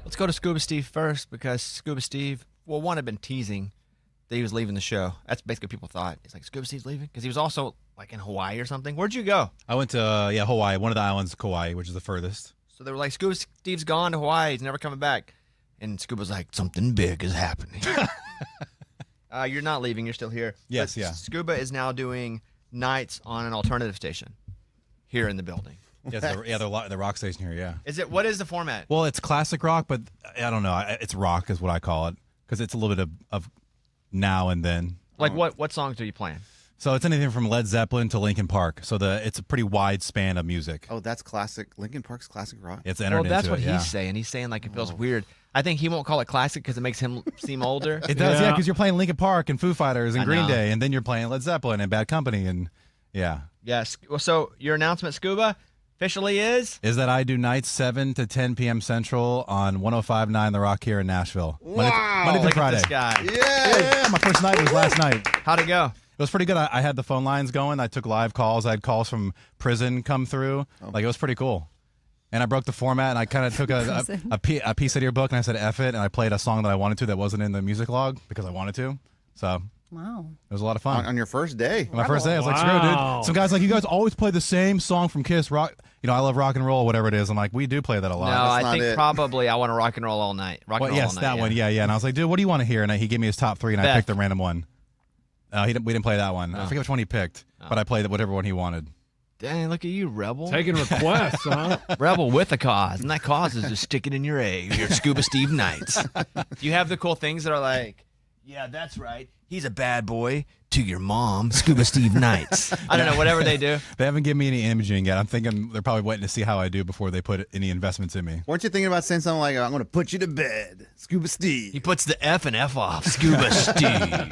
Let's go to Scuba Steve first because Scuba Steve, well, one had been teasing that he was leaving the show. That's basically what people thought. He's like, Scuba Steve's leaving? Because he was also like in Hawaii or something. Where'd you go? I went to, Hawaii, one of the islands, Kauai, which is the furthest. So they were like, Scuba Steve's gone to Hawaii. He's never coming back. And Scuba's like, something big is happening. You're not leaving. You're still here. Yes, but yeah. Scuba is now doing nights on an alternative station here in the building. The rock station here, yeah. What is the format? Well, it's classic rock, but I don't know. It's rock is what I call it because it's a little bit of now and then. Like what songs are you playing? So it's anything from Led Zeppelin to Linkin Park. So it's a pretty wide span of music. Oh, that's classic. Linkin Park's classic rock. It's entered that's into what it, yeah. he's saying. He's saying like it feels weird. I think he won't call it classic because it makes him seem older. It does, yeah, because you're playing Linkin Park and Foo Fighters and I Green know. Day, and then you're playing Led Zeppelin and Bad Company, and yeah. Yes. So your announcement, Scuba, officially is that I do nights 7 to 10 p.m. Central on 105.9 The Rock here in Nashville. Monday through Look Friday. at this guy. Yeah, my first night was last night. How'd it go? It was pretty good. I had the phone lines going. I took live calls. I had calls from prison come through. Like, it was pretty cool. And I broke the format, and I kind of took a piece out of your book, and I said, F it, and I played a song that I wanted to that wasn't in the music log because I wanted to. So wow, it was a lot of fun. On your first day? On my first day, I was like, screw it, dude. Some guys like, you guys always play the same song from Kiss, rock. I love rock and roll, whatever it is. I'm like, we do play that a lot. No, That's I think not it. probably I want to rock and roll all night. Yes, that one. Yeah. And I was like, dude, what do you want to hear? And he gave me his top 3, and I picked a random one. We didn't play that one. I forget which one he picked, but I played whatever one he wanted. Dang, look at you, Rebel. Taking requests, huh? Rebel with a cause, and that cause is just stick it in your egg. Your Scuba Steve nights. Do you have the cool things that are like, yeah, that's right. He's a bad boy to your mom, Scuba Steve nights. I don't know, whatever they do. They haven't given me any imaging yet. I'm thinking they're probably waiting to see how I do before they put any investments in me. Weren't you thinking about saying something like, I'm going to put you to bed, Scuba Steve? He puts the F and F off, Scuba Steve.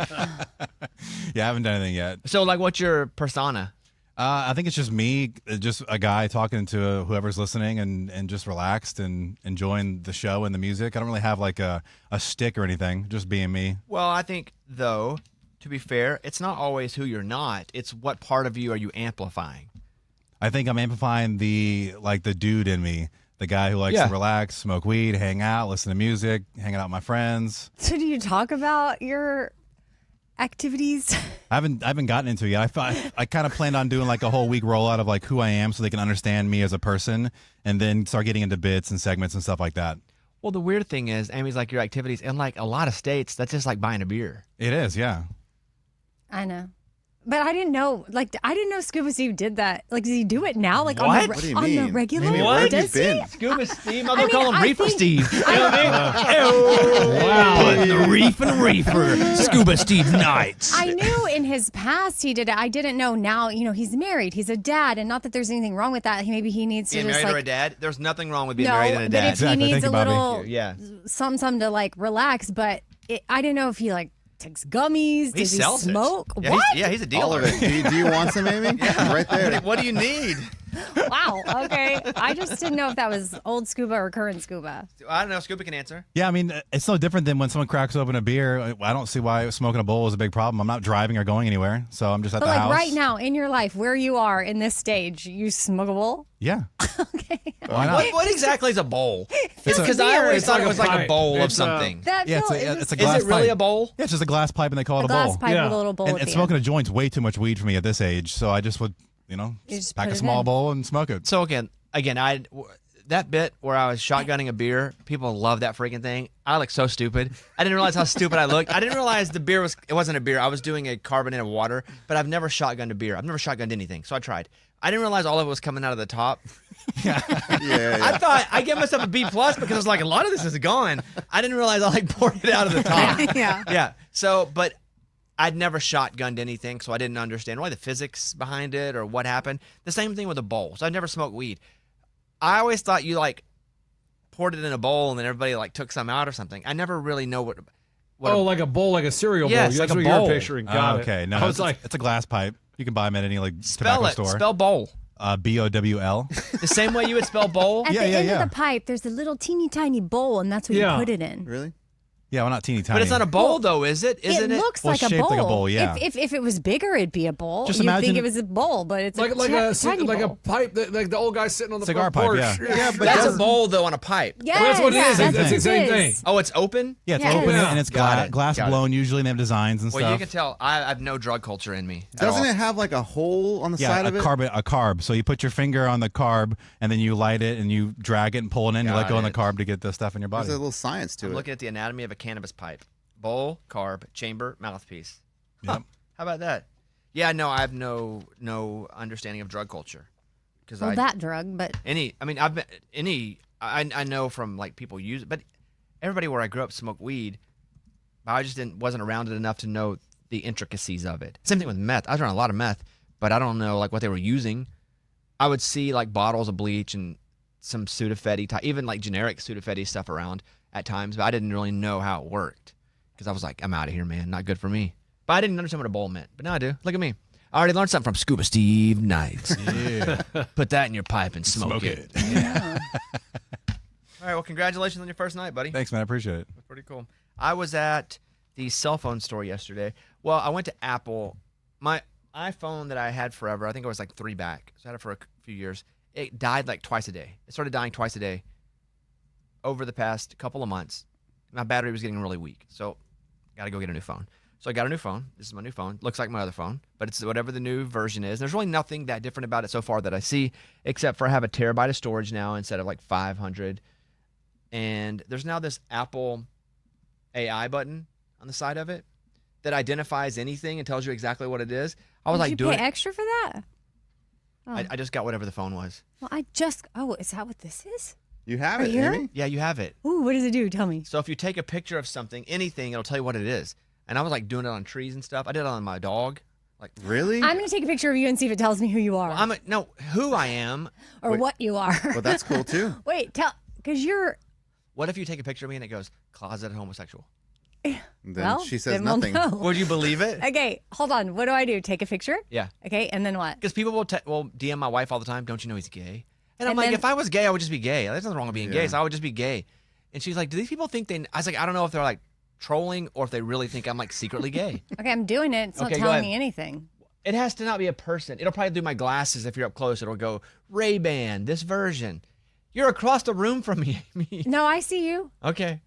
Yeah, I haven't done anything yet. So, like, what's your persona? I think it's just me, just a guy talking to whoever's listening and just relaxed and enjoying the show and the music. I don't really have like a stick or anything, just being me. Well, I think, though, to be fair, it's not always who you're not. It's what part of you are you amplifying. I think I'm amplifying the dude in me, the guy who likes to relax, smoke weed, hang out, listen to music, hang out with my friends. So do you talk about your activities? I haven't gotten into it yet. I kind of planned on doing like a whole week rollout of like who I am so they can understand me as a person and then start getting into bits and segments and stuff like that. Well, the weird thing is, Amy's like your activities, in like a lot of states, that's just like buying a beer. It is, yeah. I know. But I didn't know, Scuba Steve did that. Like, does he do it now? Like, What? What do you on the mean? regular? Amy, What? where have Does you he? been? Scuba Steve, I'm going to call him I Reefer think- Steve. You know what I mean? Wow. Putting the reef and reefer, Scuba Steve nights. I knew in his past he did it. I didn't know now, he's married. He's a dad. And not that there's anything wrong with that. Maybe he needs to Being just married or a like... dad, there's nothing wrong with being No, married and a but dad. if he Exactly. needs Think a about little Yeah. something to like relax, but I didn't know if he like takes gummies. He Does he sells smoke? it. Yeah, What? he's a dealer. All of it. Do you want some, Amy? Yeah. Right there. What do you need? Wow. Okay. I just didn't know if that was old Scuba or current Scuba. I don't know. Scuba can answer. Yeah, I mean, it's no different than when someone cracks open a beer. I don't see why smoking a bowl is a big problem. I'm not driving or going anywhere, so I'm just at But the like house. right now in your life, where you are in this stage, you smoke a bowl? Yeah. Okay. Why not? What exactly is a bowl? It's Because I beer. always It's thought like it was a like a pipe. bowl of It's something. That Yeah, feel- it's a Is glass it really pipe. a bowl? Yeah, it's just a glass pipe, and they call it a glass bowl. pipe Yeah. with a little bowl And at the smoking end. a joint's way too much weed for me at this age, so I just would, just pack put a it small in. bowl and smoke it. So again, that bit where I was shotgunning a beer, people love that freaking thing. I look so stupid. I didn't realize how stupid I looked. I didn't realize it wasn't a beer. I was doing a carbonated water, but I've never shotgunned a beer. I've never shotgunned anything, so I tried. I didn't realize all of it was coming out of the top. Yeah. I thought I gave myself a B+ because I was like, a lot of this is gone. I didn't realize I poured it out of the top. Yeah. Yeah. So, but I'd never shotgunned anything, so I didn't understand the physics behind it or what happened. The same thing with a bowl. So I never smoked weed. I always thought you like poured it in a bowl and then everybody like took some out or something. I never really know what like a bowl, like a cereal Yes, bowl. like That's a what bowl. you're picturing. Got it. Okay, no, I was like, it's a glass pipe. You can buy them at any spell tobacco it. store. Spell bowl. BOWL. The same way you would spell bowl. At Yeah, the yeah, end yeah. of the pipe, there's a little teeny tiny bowl, and that's what Yeah. you put it in. Really? Yeah, well, not teeny tiny. But it's not a bowl, though, is it? Isn't it? It looks Well, like a shaped bowl. like a bowl, yeah. If it was bigger, it'd be a bowl. Just You'd imagine- think it was a bowl, but it's Like tiny like a bowl. pipe, like the old guy sitting on the Cigar front pipe, porch. yeah. Yeah, but That's a doesn't- bowl, though, on a pipe. Yeah, Well, that's what it is. Same It's the thing. same thing. Oh, it's open? Yeah, it's Yeah. open Yeah. and it's Got it. glass Got it. blown usually, and they have designs and Well, stuff. you can tell I have no drug culture in me. at Doesn't all. it have like a hole on the Yeah, side of it? a carb. So you put your finger on the carb, and then you light it, and you drag it and pull it in. You let Got go on the it. carb to get the stuff in your body. There's a little science to I'm it. looking at the anatomy of a cannabis pipe. Bowl, carb, chamber, mouthpiece. Yep. Huh. How about that? Yeah, no, I have no understanding of drug culture. Because Well, that drug, but I know from like people use it, but everybody where I grew up smoked weed, but I just wasn't around it enough to know the intricacies of it. Same thing with meth. I was around a lot of meth, but I don't know like what they were using. I would see like bottles of bleach and some Sudafed type, even like generic Sudafed stuff around at times, but I didn't really know how it worked because I was like, I'm out of here, man. Not good for me. But I didn't understand what a bowl meant. But now I do. Look at me. I already learned something from Scuba Steve Knights. Yeah. Put that in your pipe and smoke it. yeah. All right. Well, congratulations on your first night, buddy. Thanks, man. I appreciate it. That's pretty cool. I was at the cell phone store yesterday. Well, I went to Apple. My iPhone that I had forever, I think it was like 3 back. So I had it for a few years. It died like twice a day. It started dying twice a day over the past couple of months. My battery was getting really weak. So got to go get a new phone. So I got a new phone. This is my new phone. Looks like my other phone, but it's whatever the new version is. There's really nothing that different about it so far that I see, except for I have a terabyte of storage now instead of like 500. And there's now this Apple AI button on the side of it that identifies anything and tells you exactly what it is. I was Did like you doing pay extra for that? Oh. I just got whatever the phone was. Well, is that what this is? You have Right it, here? Amy? Yeah, you have it. Ooh, what does it do? Tell me. So if you take a picture of something, anything, it'll tell you what it is. And I was like doing it on trees and stuff. I did it on my dog. Like, Really? I'm going to take a picture of you and see if it tells me who you are no, who I am. or what you are. Well, that's cool too. Wait, because you're. What if you take a picture of me and it goes closet homosexual? Then well, she says then we'll nothing. know. Would you believe it? Okay, hold on. What do I do? Take a picture? Yeah. Okay, and then what? Because people will DM my wife all the time. Don't you know he's gay? And I'm And like, then- if I was gay, I would just be gay. There's nothing wrong with being gay, Yeah. so I would just be gay. And she's like, do these people think they? I was like, I don't know if they're like trolling or if they really think I'm like secretly gay. Okay, I'm doing it. It's not Okay, go telling ahead. me anything. It has to not be a person. It'll probably do my glasses if you're up close. It'll go Ray-Ban, this version. You're across the room from me. Amy. No, I see you. Okay.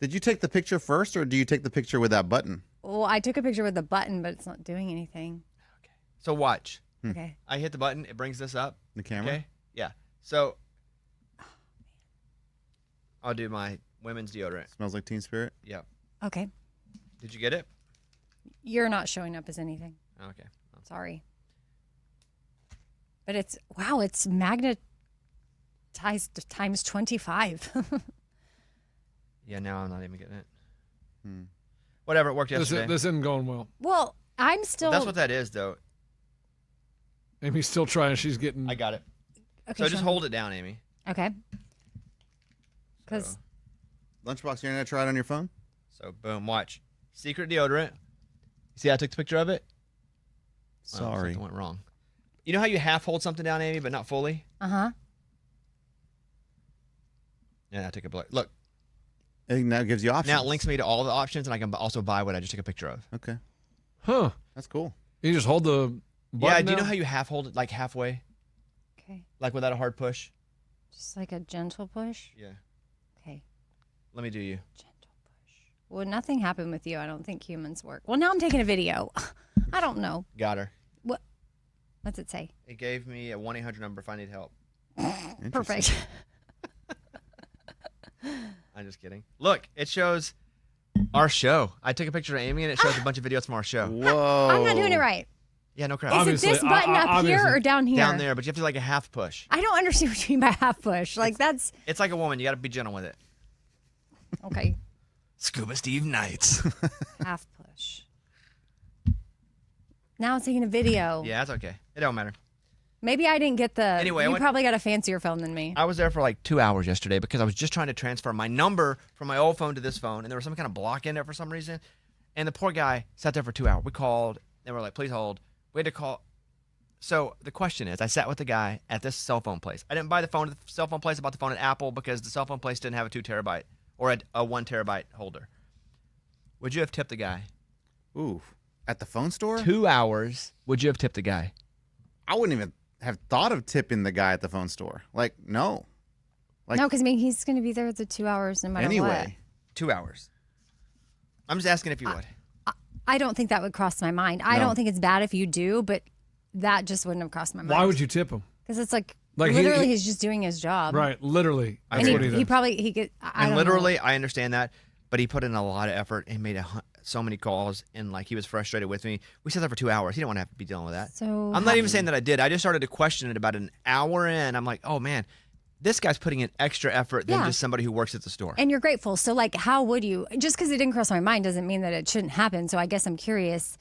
Did you take the picture first, or do you take the picture with that button? Well, I took a picture with the button, but it's not doing anything. So watch. Okay. I hit the button. It brings this up. The camera? Okay. Yeah. So I'll do my women's deodorant. Smells like Teen Spirit. Yeah. Okay. Did you get it? You're not showing up as anything. Okay. Sorry. But it's magnetized times 25. Yeah. Now I'm not even getting it. Whatever. It worked yesterday. This isn't going well. Well, I'm still. That's what that is, though. Amy's still trying. She's getting. I got it. Okay, So just show hold it down, Amy. me. Okay. Because Lunchbox, you're gonna try it on your phone? So boom. Watch. Secret deodorant. See how I took the picture of it? Oh, Sorry. something went wrong. You know how you half hold something down, Amy, but not fully? uh-huh. Yeah, I took a look. Look. It now gives you options. Now it links me to all the options, and I can also buy what I just took a picture of. Okay, Huh. that's cool. You just hold the button Yeah, do you know down? how you half hold it, like halfway, Okay. like without a hard push? Just like a gentle push. Yeah. Okay. Let me do you. Gentle push. Well, nothing happened with you. I don't think humans work. Well, now I'm taking a video. I don't know. Got her. What's it say? It gave me a 1-800 number if I need help. Interesting. Perfect. I'm just kidding. Look, it shows our show. I took a picture of Amy, and it shows a bunch of videos from our show. Whoa. I'm not doing it right. Yeah, no crap. Is Obviously, it this button up here obviously. or down here? Down there, but you have to do like a half push. I don't understand what you mean by half push. Like that's It's like a woman. You got to be gentle with it. okay. Scuba Steve Knights. Half push. Now it's taking a video. Yeah, that's okay. It don't matter. Maybe I didn't get the. Anyway, I you went- probably got a fancier phone than me. I was there for like 2 hours yesterday because I was just trying to transfer my number from my old phone to this phone, and there was some kind of block in there for some reason. And the poor guy sat there for 2 hours. We called, and we're like, please hold. We had to call. So the question is, I sat with the guy at this cell phone place. I didn't buy the phone at the cell phone place. I bought the phone at Apple because the cell phone place didn't have a 2 terabyte or a 1 terabyte holder. Would you have tipped the guy? Ooh, at the phone store? 2 hours. Would you have tipped the guy? I wouldn't even have thought of tipping the guy at the phone store. Like, no. Like, No, because I mean, he's going to be there the 2 hours no matter what. anyway. 2 hours. I'm just asking if you would. I don't think that would cross my mind. I No. don't think it's bad if you do, but that just wouldn't have crossed my mind. Why would you tip him? Because it's like Like, literally he- he's just doing his job. Right, literally. And That's what he he does. probably he could. I And don't literally, know. I understand that, but he put in a lot of effort and made so many calls, and like he was frustrated with me. We sat there for 2 hours. He didn't want to have to be dealing with that. So I'm not even saying that I did. I just started to question it about an hour in. I'm like, oh man, this guy's putting in extra effort than Yeah. just somebody who works at the store. And you're grateful. So like, how would you? Just because it didn't cross my mind doesn't mean that it shouldn't happen. So I guess I'm curious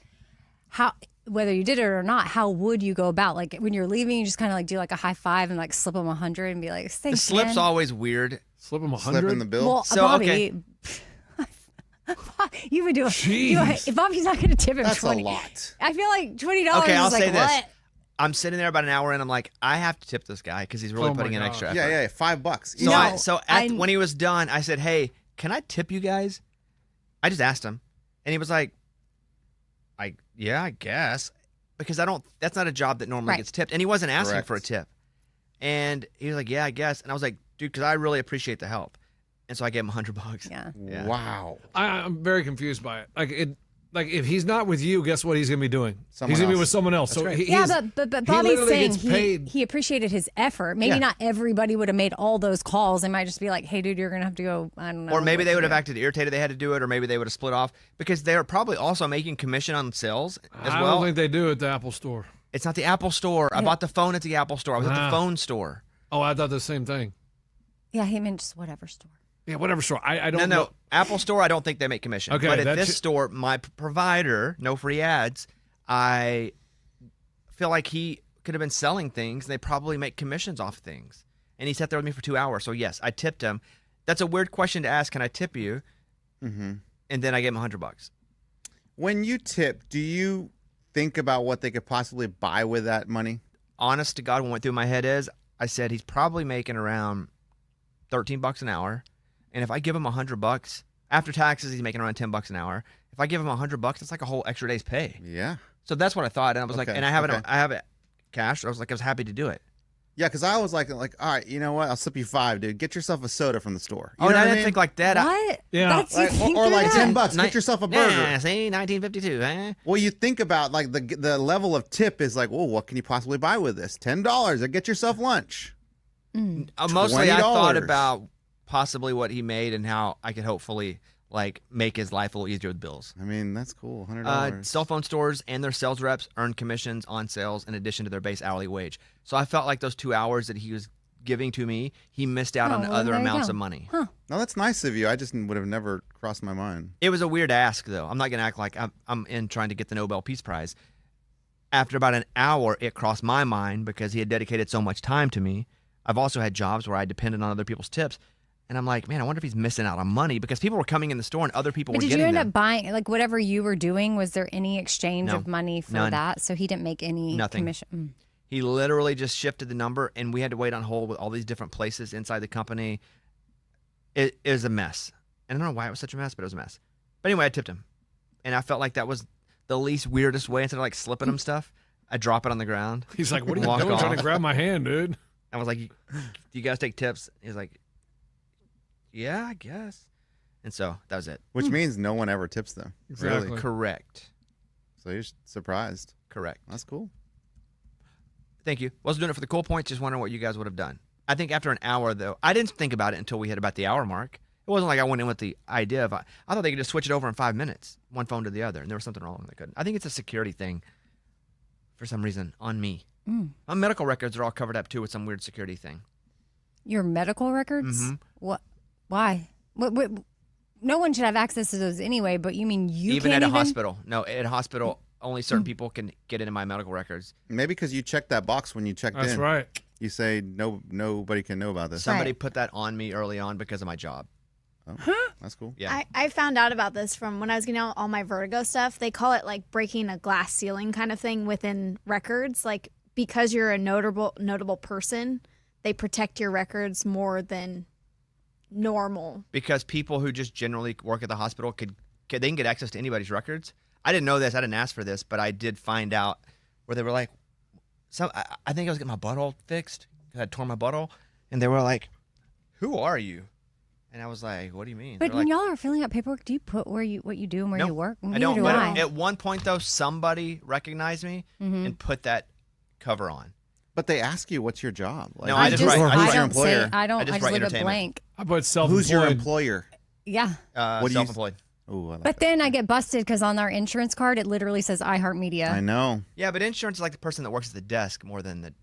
how. Whether you did it or not, how would you go about like when you're leaving? You just kind of like do like a high five and like slip them 100 and be like, The "Thanks, slip's man." always weird. Slip him Slip in the 100. bill. Well, So, Bobby, you would do it. Jeez. If Bobby's not going to tip him That's 20, a lot. I feel like $20 Okay, is I'll like say this. what? I'm sitting there about an hour in. I'm like, I have to tip this guy because he's really Oh my putting in God. extra effort. Yeah, $5. So, No, when he was done, I said, hey, can I tip you guys? I just asked him. And he was like, yeah, I guess. Because that's not a job that normally Right. gets tipped. And he wasn't asking Correct. for a tip. And he was like, yeah, I guess. And I was like, dude, because I really appreciate the help. And so I gave him $100. Yeah. Yeah. Wow. I'm very confused by it. Like if he's not with you, guess what he's gonna be doing? Someone He's gonna be else. with someone else. That's so right. Yeah, he's- but he Bobby's literally saying gets paid. he appreciated his effort. Maybe Yeah. not everybody would have made all those calls. They might just be like, "Hey, dude, you're gonna have to go." I don't know. Or maybe what they to would have do. acted irritated they had to do it, or maybe they would have split off because they're probably also making commission on sales as I well. don't think they do at the Apple store. It's not the Apple store. I bought the phone at the Apple store. I was at Ah. the phone store. Oh, I thought the same thing. Yeah, he meant just whatever store. Yeah, whatever store. I don't No, know. Apple store, I don't think they make commission. Okay, but at that's- this store, my provider, no free ads, I feel like he could have been selling things. They probably make commissions off things. And he sat there with me for 2 hours. So, yes, I tipped him. That's a weird question to ask. Can I tip you? Mm-hmm. And then I gave him $100. When you tip, do you think about what they could possibly buy with that money? Honest to God, what went through my head is I said he's probably making around $13 an hour. And if I give him $100 after taxes, he's making around $10 an hour. If I give him $100, it's like a whole extra day's pay. Yeah. So that's what I thought. And I was like, Okay, and I have okay. it, I have it cash. I was like, I was happy to do it. Yeah, because I was like, all right, you know what? I'll slip you $5, dude. Get yourself a soda from the store. You Oh, know and I what didn't mean? think like that. What? Yeah. That's you Like, think or like that? $10. Get yourself a burger. Yeah, see, 1952, eh? Well, you think about like the level of tip is like, well, what can you possibly buy with this? $10. Or get yourself lunch. Mostly I thought $20. about possibly what he made and how I could hopefully like make his life a little easier with bills. I mean, that's cool. $100. Cell phone stores and their sales reps earn commissions on sales in addition to their base hourly wage. So I felt like those 2 hours that he was giving to me, he missed out Oh, on well, other there you amounts go. of money. No, that's nice of you. I just would have never crossed my mind. It was a weird ask, though. I'm not going to act like I'm in trying to get the Nobel Peace Prize. After about an hour, it crossed my mind because he had dedicated so much time to me. I've also had jobs where I depended on other people's tips. And I'm like, man, I wonder if he's missing out on money because people were coming in the store and other people But were did getting you end them. up buying like whatever you were doing? Was there any exchange No. of money for None. that? So he didn't make any Nothing. commission. He literally just shifted the number, and we had to wait on hold with all these different places inside the company. It was a mess. And I don't know why it was such a mess, but it was a mess. But anyway, I tipped him. And I felt like that was the least weirdest way. Instead of like slipping him stuff, I drop it on the ground. He's like, what are you Walk doing? Trying off. to grab my hand, dude. I was like, do you guys take tips? He's like, yeah, I guess. And so that was it. Which means no one ever tips them. Exactly. Really. Correct. So you're surprised. Correct. That's cool. Thank you. Wasn't doing it for the cool points. Just wondering what you guys would have done. I think after an hour, though, I didn't think about it until we hit about the hour mark. It wasn't like I went in with the idea of, I thought they could just switch it over in 5 minutes, one phone to the other, and there was something wrong with it. Couldn't. I think it's a security thing for some reason on me. My medical records are all covered up, too, with some weird security thing. Your medical records? Mhm. What? Why? What? No one should have access to those anyway. But you mean you Even can't at a even? hospital. No, at a hospital, only certain people can get into my medical records. Maybe because you checked that box when you checked That's in. right. You say nobody can know about this. Somebody Right. put that on me early on because of my job. That's cool. Yeah. I found out about this from when I was getting all my Vertigo stuff. They call it like breaking a glass ceiling kind of thing within records. Like because you're a notable person, they protect your records more than normal? Because people who just generally work at the hospital they can get access to anybody's records. I didn't know this. I didn't ask for this, but I did find out where they were like, I think I was getting my butthole fixed because I torn my butthole, and they were like, "Who are you?" And I was like, "What do you mean?" But They're when like, y'all are filling out paperwork, do you put what you do and where Nope, you work? I Neither don't. do But I. at one point though, somebody recognized me and put that cover on. But they ask you, what's your job? Like, No, I just write- who's I your don't employer? say. I don't. I I just just write leave it entertainment. blank. I put self-employed. Who's your employer? Yeah. What do you- Self-employed. Ooh, I like But that. then I get busted because on our insurance card it literally says iHeartMedia. I know. Yeah, but insurance is like the person that works at the desk more than the.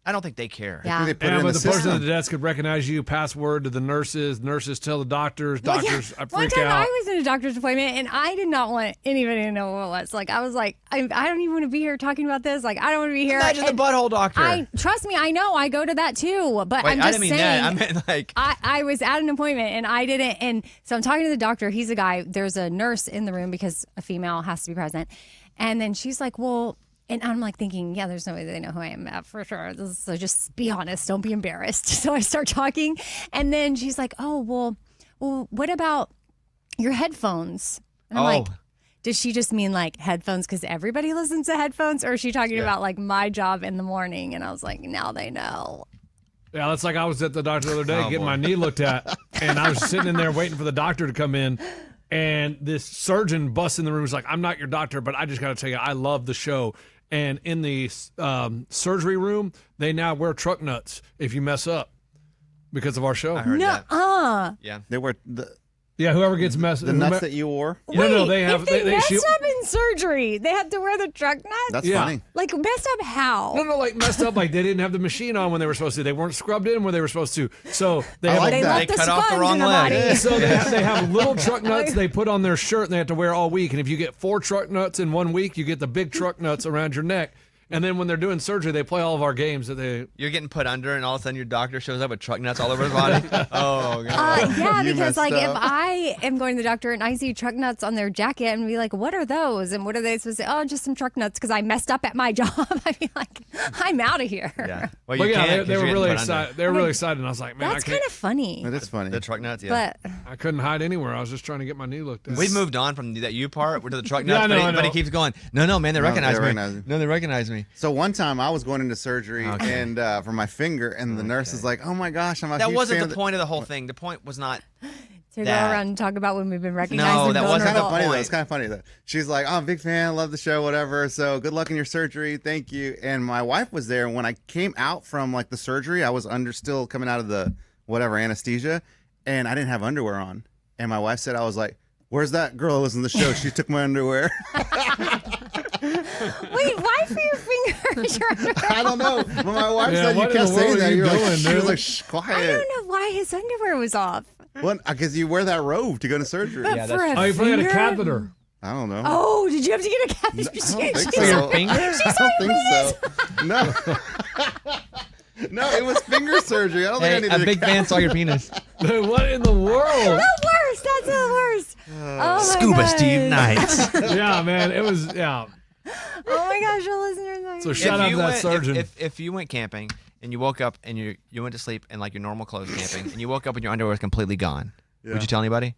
I don't think they care. Yeah. They put it Yeah, in but the the person system. at the desk could recognize you, password to the nurses. Nurses tell the doctors. Well, yeah. Doctors, I One freak time out. I was in a doctor's appointment and I did not want anybody to know what it was. Like I was like, I don't even want to be here talking about this. Like I don't want to be here. Imagine the And butthole doctor. trust me, I know. I go to that too. But Wait, I'm I just didn't mean saying. that. I meant like. I was at an appointment and I didn't. And so I'm talking to the doctor. He's a guy. There's a nurse in the room because a female has to be present. And then she's like, well, and I'm like thinking, yeah, there's no way they know who I am for sure. So just be honest. Don't be embarrassed. So I start talking. And then she's like, oh, well, what about your headphones? And I'm like, does she just mean like headphones because everybody listens to headphones? Or is she talking about like my job in the morning? And I was like, now they know. Yeah, that's like I was at the doctor the other day getting boy. my knee looked at, and I was sitting in there waiting for the doctor to come in, and this surgeon busts in the room. He's like, "I'm not your doctor, but I just got to tell you, I love the show." And in the surgery room, they now wear truck nuts if you mess up because of our show. I heard that. Yeah. They were the Yeah, whoever gets messed nuts that you wore. No, they have. If they messed shoot. up in surgery, they have to wear the truck nuts? That's Yeah. funny. Like messed up how? No, like messed up. Like they didn't have the machine on when they were supposed to. They weren't scrubbed in when they were supposed to. So they have like They that. left They the cut off the sponge wrong in the leg. body. So they have little truck nuts they put on their shirt and they have to wear all week. And if you get 4 truck nuts in 1 week, you get the big truck nuts around your neck. And then when they're doing surgery, they play all of our games that they. You're getting put under, and all of a sudden your doctor shows up with truck nuts all over his body. Oh, God. Yeah, You because messed like if up. I am going to the doctor and I see truck nuts on their jacket and be like, what are those? And what are they supposed to say? Oh, just some truck nuts because I messed up at my job. I'd be like, I'm out of here. Yeah. Well, But you yeah, can't 'cause they you're were getting really put under. excited. They were really excited, and I was like, man, That's I can't. kind of funny. It is funny. The truck nuts, yeah. But I couldn't hide anywhere. I was just trying to get my knee looked at. We've moved on from that you part. We're to the truck Yeah, nuts, I know, I but he know. keeps going. No, man, they recognize me. recognize me. No, they recognize me. So one time I was going into surgery and for my finger, and the nurse is like, "Oh my gosh, I'm a That huge wasn't fan the of point of the whole thing. The point was not. to go That- around and talk about when we've been recognized No, as that wasn't Kind the of vulnerable. funny though. point. It's kind of funny though. She's like, "Oh, I'm a big fan, love the show, whatever. So good luck in your surgery, thank you." And my wife was there. And when I came out from like the surgery, I was still coming out of the whatever anesthesia, and I didn't have underwear on. And my wife said, "I was like, where's that girl that was in the show? She took my underwear." Wait, why for your fingers? Your underwear? I don't know, but my wife Yeah, said you what in kept the saying world are that. you You're like, doing, she was dude? like, "Shh, I quiet." don't know why his underwear was off. Well, because you wear that robe to go to surgery. But for a Oh, you probably had a finger? catheter. I don't know. Oh, did you have to get a catheter? I don't think For your so. finger? I don't think so. No. No, it was finger surgery. I don't think I Hey, needed a big fan saw your penis. Dude, what in the world? The worst. That's the worst. Oh my Scuba gosh. Steve Knights. Yeah, man, it was. Yeah. Oh my gosh, your listeners. Are So shout out to that surgeon. If you went camping and you woke up and you went to sleep in like your normal clothes camping and you woke up and your underwear was completely gone, would you tell anybody?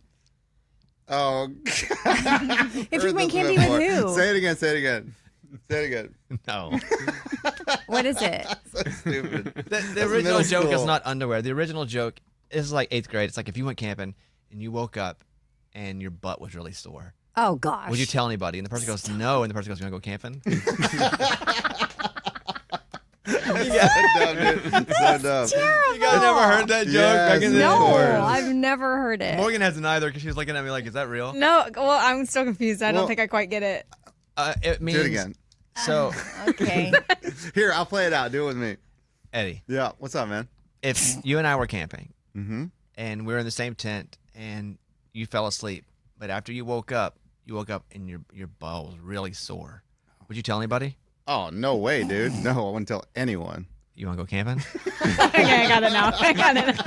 Oh. If you went camping with who? Say it again. Say it again. Say it again. No. What is it? So stupid. The original middle joke is school. not underwear. The original joke is like 8th grade. It's like if you went camping and you woke up and your butt was really sore. Oh gosh. Would you tell anybody? And the person goes, no. And the person goes, you want to go camping? So dumb, dude. So dumb. You guys never heard that joke Yes, back in the of No, course. I've never heard it. Morgan hasn't either because she was looking at me like, is that real? No, well, I'm still confused. I Well- don't think I quite get it. It means. Do it again. So, Okay. Here, I'll play it out. Do it with me. Eddie, Yeah. What's up, man? if you and I were camping Mm-hmm. and we were in the same tent and you fell asleep, but after you woke up and your butt was really sore, would you tell anybody? Oh, no way, dude. No, I wouldn't tell anyone. You want to go camping? Okay, I got it now. I got it.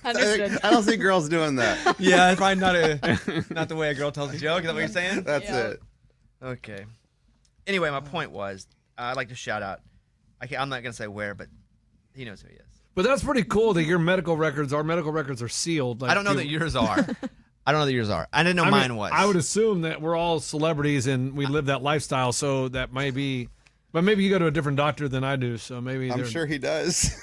Understood. I don't see girls doing that. Yeah, it's probably not the way a girl tells a joke. Is that what you're saying? That's it. Okay. Anyway, my point was, I'd like to shout out. I'm not gonna say where, but He knows who he is. But that's pretty cool that our medical records are sealed. Like, I don't know that yours are. I don't know that yours are. I didn't know mine was. I would assume that we're all celebrities and we live that lifestyle, so that might be. But maybe you go to a different doctor than I do, so maybe I'm sure he does.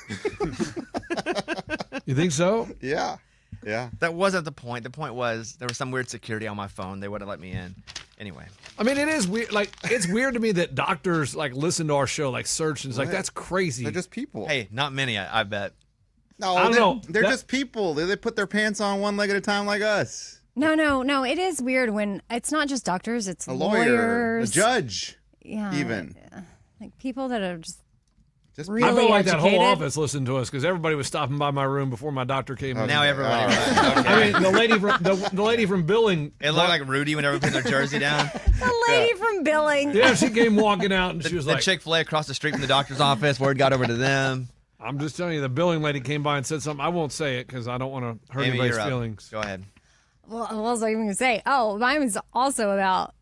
You think so? Yeah. Yeah. That wasn't the point. The point was there was some weird security on my phone. They wouldn't let me in. Anyway. I mean, it is weird. Like, it's weird to me that doctors like listen to our show, like search, and it's like that's crazy. They're just people. Hey, not many, I bet. No, I don't know. They're just people. They put their pants on one leg at a time like us. No. It is weird when it's not just doctors. It's A lawyer, lawyers, a judge, yeah, even. like people that are just I really felt like that whole educated. office listened to us because everybody was stopping by my room before my doctor came in. Now everybody. I mean, the lady from billing. It looked like Rudy whenever putting their jersey down. The lady from billing. Yeah, she came walking out and she was The like, Chick-fil-A across the street from the doctor's office. Word got over to them. I'm just telling you, the billing lady came by and said something. I won't say it because I don't want to hurt Amy, anybody's you're up. feelings. Go ahead. Well, what was I even gonna say? Oh, mine was also about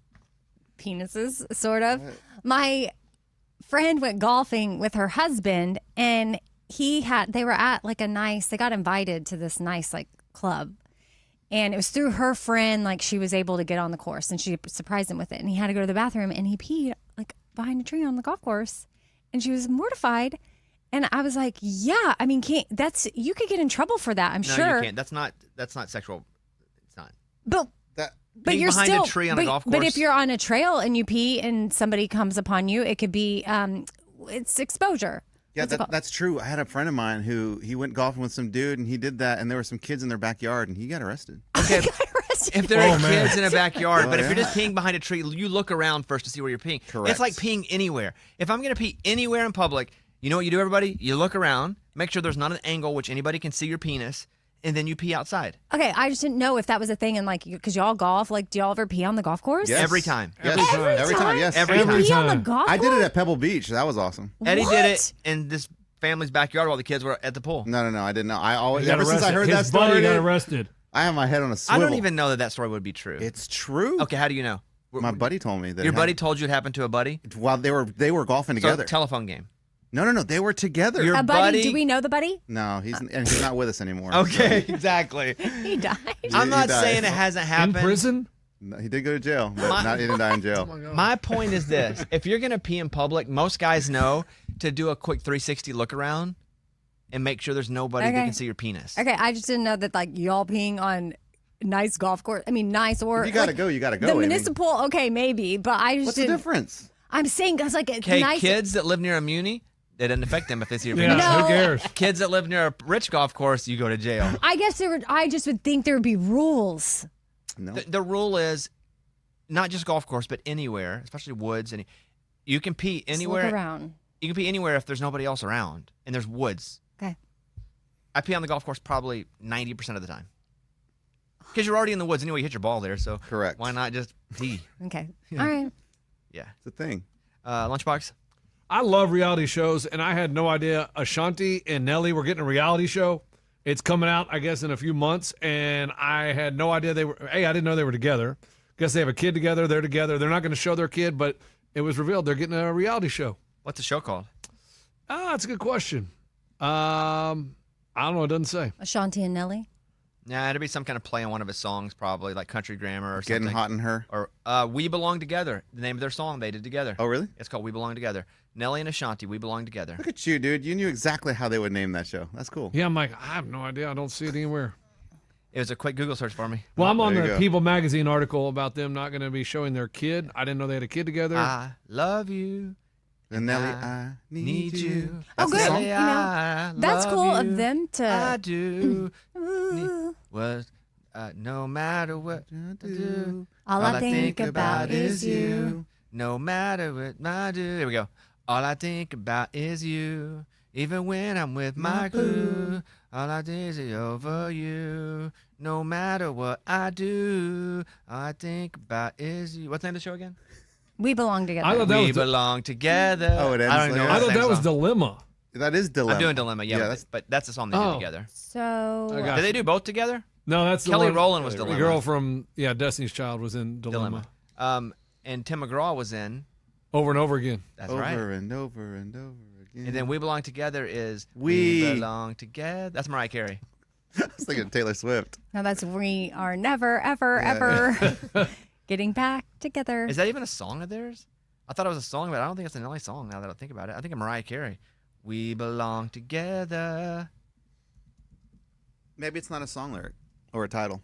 penises, sort of. My friend went golfing with her husband, and they were at like they got invited to this nice like club, and it was through her friend. Like she was able to get on the course, and she surprised him with it. And he had to go to the bathroom, and he peed like behind a tree on the golf course, and she was mortified. And I was like, yeah, I mean, you could get in trouble for that. I'm No, sure. you can't. That's not sexual. It's not. But Being you're behind still a tree on a golf But course? if you're on a trail and you pee and somebody comes upon you, it could be it's exposure. Yeah, What's it called? that's true. I had a friend of mine who he went golfing with some dude, and he did that, and there were some kids in their backyard, and he got arrested. Okay. Got arrested. If there are man. kids in a backyard, but if you're yeah. just peeing behind a tree, you look around first to see where you're peeing. Correct. It's like peeing anywhere. If I'm going to pee anywhere in public, you know what you do, everybody? You look around, make sure there's not an angle which anybody can see your penis, and then you pee outside. Okay, I just didn't know if that was a thing, and like, because y'all golf, like, do y'all ever pee on the golf course? Yes. Every time. Yes. Every time. Yes. Every You time. pee on the time. golf I course? did it at Pebble Beach. That was awesome. Eddie What? did it in this family's backyard while the kids were at the pool. No, I didn't know. I always He got ever since I arrested. heard His that story, buddy got dude, arrested. I have my head on a I swivel. don't even know that story would be true. It's true. Okay, how do you know? My buddy told me that. Your it buddy happened told you it happened to a buddy? while they were golfing So, together. telephone game. No, they were together. Your A buddy? buddy- Do we know the buddy? No, he's not with us anymore. Okay, exactly. He died. I'm not died. saying it hasn't In happened. prison? No, he did go to jail, but he didn't die in jail. My point is this: if you're gonna pee in public, most guys know to do a quick 360 look around and make sure there's nobody that Okay. can see your penis. Okay, I just didn't know that like y'all peeing on nice golf course. I mean, nice or If you gotta like, go. You gotta go. The Amy. municipal, okay, maybe, but I just What's the didn't. difference? I'm saying because like it's Okay, nice. kids that live near a muni, it doesn't affect them if they see your Yeah, penis. No. who cares? Kids that live near a rich golf course, you go to jail. I guess I just would think there would be rules. No. The rule is not just golf course, but anywhere, especially woods, and you can pee Just anywhere. look around. You can pee anywhere if there's nobody else around and there's woods. Okay. I pee on the golf course probably 90% of the time. Because you're already in the woods anyway, you hit your ball there, so Correct. why not just pee? Okay. All right. Yeah. It's a thing. Lunchbox? I love reality shows, and I had no idea Ashanti and Nelly were getting a reality show. It's coming out, I guess, in a few months, and I had no idea I didn't know they were together. Guess they have a kid together. They're together. They're not going to show their kid, but it was revealed they're getting a reality show. What's the show called? That's a good question. I don't know. It doesn't say. Ashanti and Nelly. Nah, it'd be some kind of play on one of his songs, probably, like Country Grammar or Getting something. hot in her. Or We Belong Together, the name of their song they did together. Oh, really? It's called We Belong Together. Nelly and Ashanti, We Belong Together. Look at you, dude. You knew exactly how they would name that show. That's cool. Yeah, I'm like, I have no idea. I don't see it anywhere. It was a quick Google search for me. Well, I'm on There you the go. People magazine article about them not going to be showing their kid. I didn't know they had a kid together. I love you. And Nelly, I need you. Oh, That's the good. song? You know, I That's love cool you. of them to. I do. Ooh. Was no matter what I do, All I think about is you. No matter what I do. Here we go. All I think about is you. Even when I'm with my crew, all I do is over you. No matter what I do, all I think about is you. What's the name of the show again? We belong together. I thought that We was belong together. Oh, it ends I don't like know. that? I the thought same that was song. Dilemma. That is Dilemma. I'm doing Dilemma, yeah, Yeah, but that's the song they Oh. did together. So I got Did they do both together? No, that's the Kelly one- Rowland was the Dilemma. girl from Destiny's Child was in Dilemma. And Tim McGraw was in. over and over again. That's over right. and over and over And then We Belong Together is We Belong Together. That's Mariah Carey. I was thinking of Taylor Swift. No, that's we are never, ever, ever getting back together. Is that even a song of theirs? I thought it was a song, but I don't think it's an only song now that I think about it. I think of Mariah Carey. We belong together. Maybe it's not a song lyric or a title.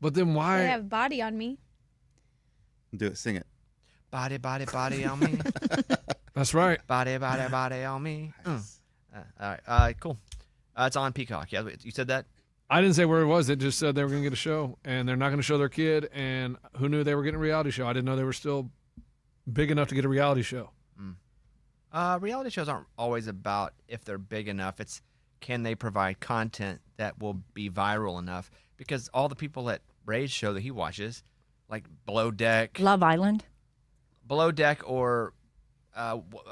But then They why? have Body on Me. Do it. Sing it. Body, body, body on me. That's right. Body, body, body on me. All right. Cool. It's on Peacock. Yeah, you said that? I didn't say where it was. It just said they were going to get a show, and they're not going to show their kid. And who knew they were getting a reality show? I didn't know they were still big enough to get a reality show. Reality shows aren't always about if they're big enough. It's can they provide content that will be viral enough? Because all the people at Ray's show that he watches, like Below Deck, Love Island. or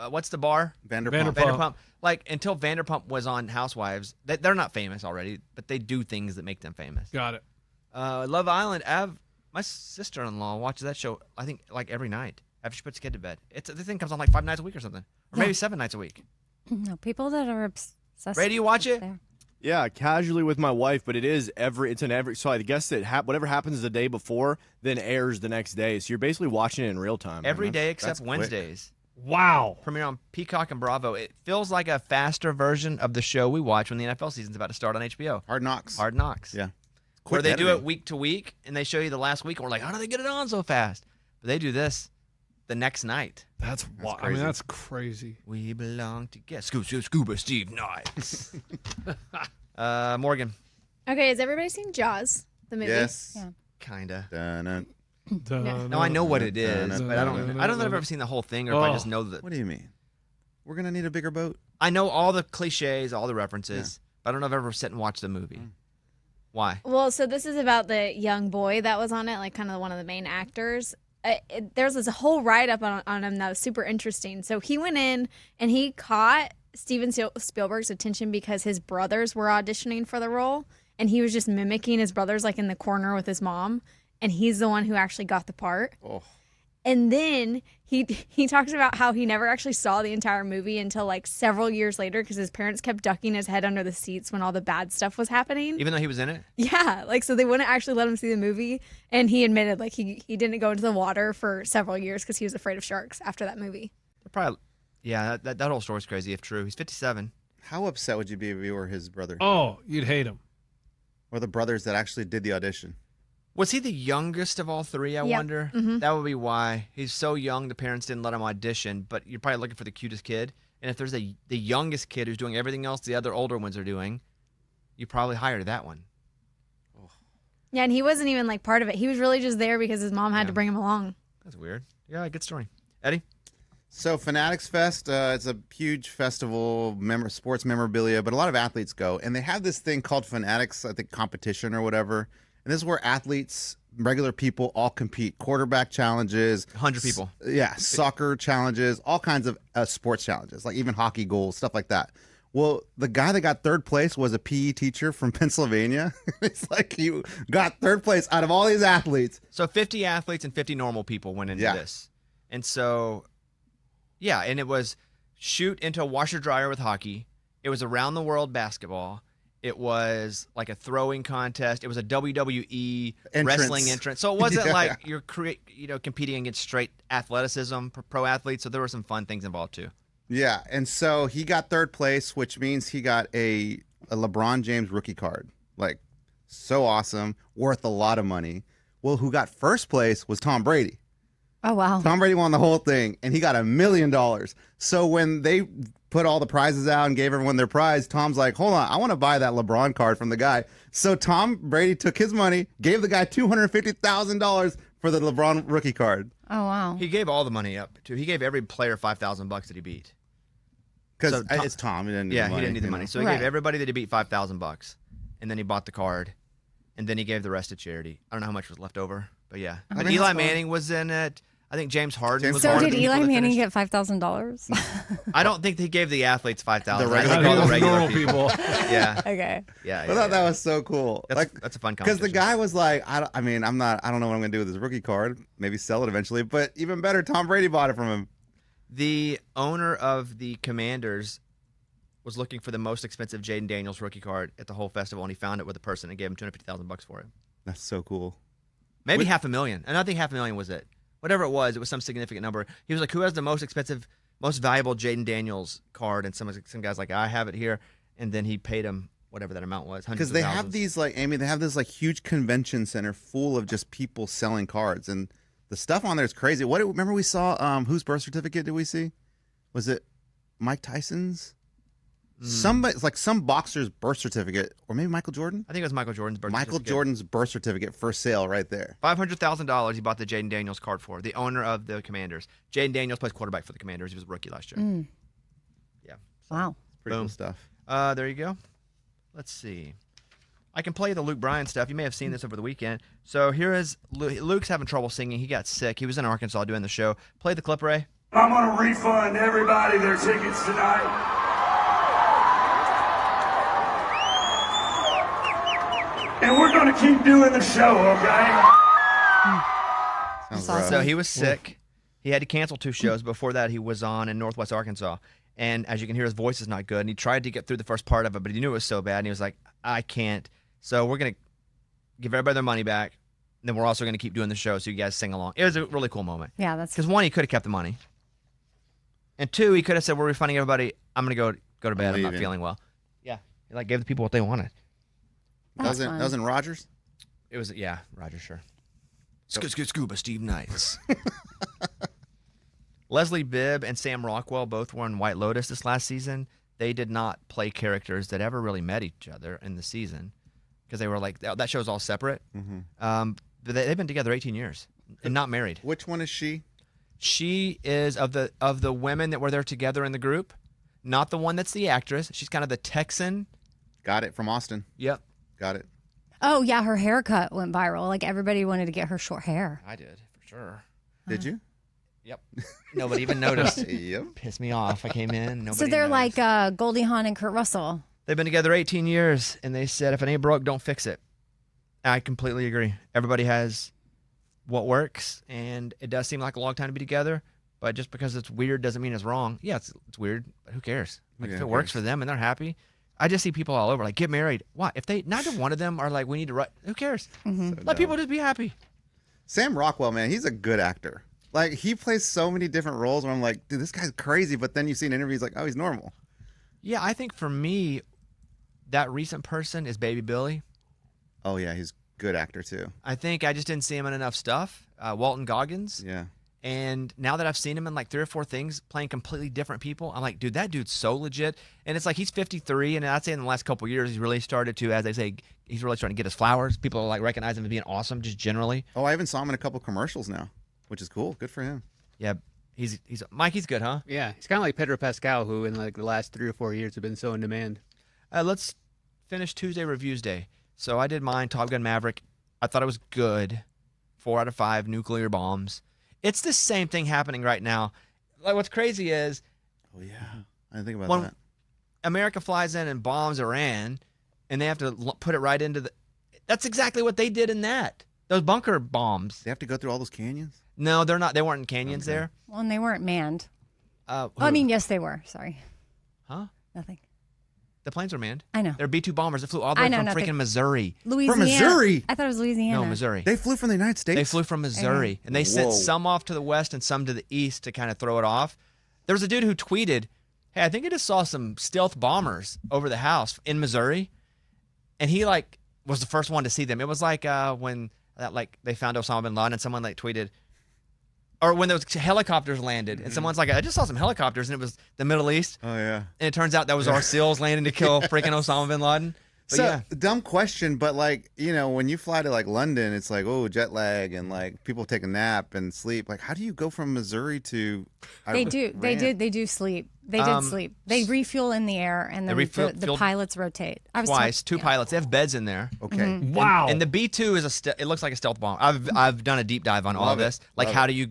what's the bar? Vanderpump. Vanderpump. Like until Vanderpump was on Housewives, they're not famous already, but they do things that make them famous. Got it. Love Island. My sister-in-law watches that show. I think like every night after she puts the kid to bed. The thing comes on like 5 nights a week or something, or maybe 7 nights a week. No, people that are obsessed. Ray, do you watch it? there. Yeah, casually with my wife, but it's an every. So I guess that whatever happens the day before then airs the next day. So you're basically watching it in real time. Every man. day except that's quick. Wednesdays. Wow. Premiere on Peacock and Bravo. It feels like a faster version of the show we watch when the NFL season's about to start on HBO. Hard Knocks. Hard Knocks. Yeah. Where Quick they do editing. it week to week, and they show you the last week, and we're like, how do they get it on so fast? But they do this the next night. That's wild. I mean, that's crazy. We belong together. Scuba Steve Nice. Morgan. Okay, has everybody seen Jaws, the movie? Yes. Yeah. Kinda. Dun-dun. No, I know what it is, but I don't know if I've ever seen the whole thing, or if I Oh. just know that. What do you mean? We're gonna need a bigger boat. I know all the cliches, all the references, but I don't know if I've ever sit and watched the movie. Why? Well, so this is about the young boy that was on it, like kind of one of the main actors. There's this whole write-up on him that was super interesting. So he went in and he caught Steven Spielberg's attention because his brothers were auditioning for the role, and he was just mimicking his brothers like in the corner with his mom, and he's the one who actually got the part. Oh. And then he talks about how he never actually saw the entire movie until like several years later because his parents kept ducking his head under the seats when all the bad stuff was happening. Even though he was in it? Yeah, like so they wouldn't actually let him see the movie, and he admitted like he didn't go into the water for several years because he was afraid of sharks after that movie. Probably. Yeah, that whole story's crazy if true. He's 57. How upset would you be if you were his brother? Oh, you'd hate him. Or the brothers that actually did the audition? Was he the youngest of all three, I Yep. wonder? That would be why. He's so young, the parents didn't let him audition, but you're probably looking for the cutest kid. And if there's the youngest kid who's doing everything else the other older ones are doing, you probably hired that one. Yeah, and he wasn't even like part of it. He was really just there because his mom had to bring him along. That's weird. Yeah, good story. Eddie? So Fanatics Fest, it's a huge festival, sports memorabilia, but a lot of athletes go. And they have this thing called Fanatics, I think, competition or whatever. And this is where athletes, regular people, all compete. Quarterback challenges. 100 people. Yeah, soccer challenges, all kinds of sports challenges, like even hockey goals, stuff like that. Well, the guy that got third place was a PE teacher from Pennsylvania. It's like he got third place out of all these athletes. So 50 athletes and 50 normal people went into Yeah. this. And so, yeah, and it was shoot into a washer dryer with hockey. It was around the world basketball. It was like a throwing contest. It was a WWE Entrance. wrestling entrance. So it wasn't Yeah. like you're competing against straight athleticism, pro athletes. So there were some fun things involved too. Yeah, and so he got third place, which means he got a LeBron James rookie card. Like, so awesome, worth a lot of money. Well, who got first place was Tom Brady. Oh, wow. Tom Brady won the whole thing, and he got $1 million. So when they put all the prizes out and gave everyone their prize, Tom's like, hold on, I want to buy that LeBron card from the guy. So Tom Brady took his money, gave the guy $250,000 for the LeBron rookie card. Oh, wow. He gave all the money up too. He gave every player $5,000 that he beat. Because So Tom- it's Tom. He didn't need Yeah, the money, he didn't need the you money. know? So he Right. gave everybody that he beat $5,000, and then he bought the card, and then he gave the rest to charity. I don't know how much was left over, but yeah. I But mean, Eli that's fine. Manning was in it. I think James Harden James was So one of did the people Eli that Manning finished. get $5,000? I don't think he gave the athletes $5,000. The I regular think all the people. regular Normal people. people. Yeah, Okay. yeah. I thought that was so cool. That's a fun Because the competition. guy was like, I don't know what I'm going to do with this rookie card. Maybe sell it eventually. But even better, Tom Brady bought it from him. The owner of the Commanders was looking for the most expensive Jaden Daniels rookie card at the whole festival, and he found it with a person and gave him $250,000 for it. That's so cool. Maybe $500,000. And I think $500,000 was it. Whatever it was some significant number. He was like, who has the most expensive, most valuable Jaden Daniels card? And some guy's like, I have it here. And then he paid him whatever that amount was. Because they have these, like, Amy, they have this, like, huge convention center full of just people selling cards. And the stuff on there is crazy. Remember we saw, whose birth certificate did we see? Was it Mike Tyson's? Somebody, like some boxer's birth certificate, or maybe Michael Jordan. I think it was Michael Jordan's birth certificate. Michael Jordan's birth certificate for sale right there. $500,000 he bought the Jaden Daniels card for, the owner of the Commanders. Jaden Daniels plays quarterback for the Commanders. He was a rookie last year. Yeah. Wow. Pretty cool stuff. There you go. Let's see. I can play the Luke Bryan stuff. You may have seen this over the weekend. So here is Luke's having trouble singing. He got sick. He was in Arkansas doing the show. Play the clip, Ray. I'm going to refund everybody their tickets tonight. And we're going to keep doing the show, okay? Sounds rough. So he was sick. He had to cancel 2 shows. Before that, he was on in Northwest Arkansas. And as you can hear, his voice is not good. And he tried to get through the first part of it, but he knew it was so bad. And he was like, I can't. So we're going to give everybody their money back. And then we're also going to keep doing the show so you guys sing along. It was a really cool moment. Yeah, that's Because 1, he could have kept the money. And 2, he could have said, we're refunding everybody. I'm going to go to bed. I'm not leaving. feeling well. Yeah. He gave the people what they wanted. That was in Rogers? It was, yeah, Roger, sure. Scuba Steve Knights. Leslie Bibb and Sam Rockwell both were in White Lotus this last season. They did not play characters that ever really met each other in the season because they were like, that show's all separate. But they've been together 18 years and not married. Which one is she? She is of the women that were there together in the group, not the one that's the actress. She's kind of the Texan. Got it, from Austin. Yep. Got it. Oh, yeah, her haircut went viral. Like, everybody wanted to get her short hair. I did, for sure. Did you? Yep. Nobody even noticed. Yep. Pissed me off. I came in. Nobody So they're noticed. like Goldie Hawn and Kurt Russell. They've been together 18 years, and they said if it ain't broke, don't fix it. I completely agree. Everybody has what works, and it does seem like a long time to be together, but just because it's weird doesn't mean it's wrong. Yeah, it's weird, but who cares? Like, Yeah, if it who works cares? for them and they're happy. I just see people all over like, get married. Why? If they neither one of them are like, we need to who cares? Let people just be happy. Sam Rockwell, man, he's a good actor. Like, he plays so many different roles where I'm like, dude, this guy's crazy. But then you see an interview, he's like, oh, he's normal. Yeah, I think for me, that recent person is Baby Billy. Oh, yeah, he's a good actor, too. I think I just didn't see him in enough stuff. Walton Goggins. Yeah. And now that I've seen him in like 3 or 4 things playing completely different people, I'm like, dude, that dude's so legit. And it's like he's 53, and I'd say in the last couple of years, he's really started to, as they say, he's really starting to get his flowers. People are like recognize him as being awesome, just generally. Oh, I even saw him in a couple commercials now, which is cool. Good for him. Yeah, he's Mike. He's good, huh? Yeah, he's kind of like Pedro Pascal, who in like the last 3 or 4 years have been so in demand. Let's finish Tuesday Reviews Day. So I did mine, Top Gun Maverick. I thought it was good. 4 out of 5 nuclear bombs. It's the same thing happening right now. Like, what's crazy is Oh, yeah. I didn't think about when that. America flies in and bombs Iran, and they have to put it right into the. That's exactly what they did in that. Those bunker bombs. They have to go through all those canyons? No, they're not. They weren't in canyons there. Well, and they weren't manned. Who? I mean, yes, they were. Sorry. Huh? Nothing. The planes were manned. I know. They're B-2 bombers that flew all the way I know, from nothing. freaking Missouri. Louisiana. Missouri? I thought it was Louisiana. No, Missouri. They flew from the United States? They flew from Missouri, and they sent Whoa. some off to the west and some to the east to kind of throw it off. There was a dude who tweeted, "Hey, I think I just saw some stealth bombers over the house in Missouri," and he like was the first one to see them. It was like when they found Osama bin Laden, and someone like tweeted, or when those helicopters landed, and someone's like, "I just saw some helicopters," and it was the Middle East, Oh, yeah. and it turns out that was our SEALs landing to kill freaking Osama bin Laden. But So, yeah. dumb question, but like, you know, when you fly to like London, it's like, oh, jet lag and like people take a nap and sleep. Like, how do you go from Missouri to They do. They Iran? They do sleep. They did sleep. They refuel in the air, and then the refueled pilots rotate. I was Twice, told- 2 pilots. They have beds in there. Okay. Wow. And the B-2 is it looks like a stealth bomb. I've done a deep dive on all Love of it. this. Like, Love how it. do you?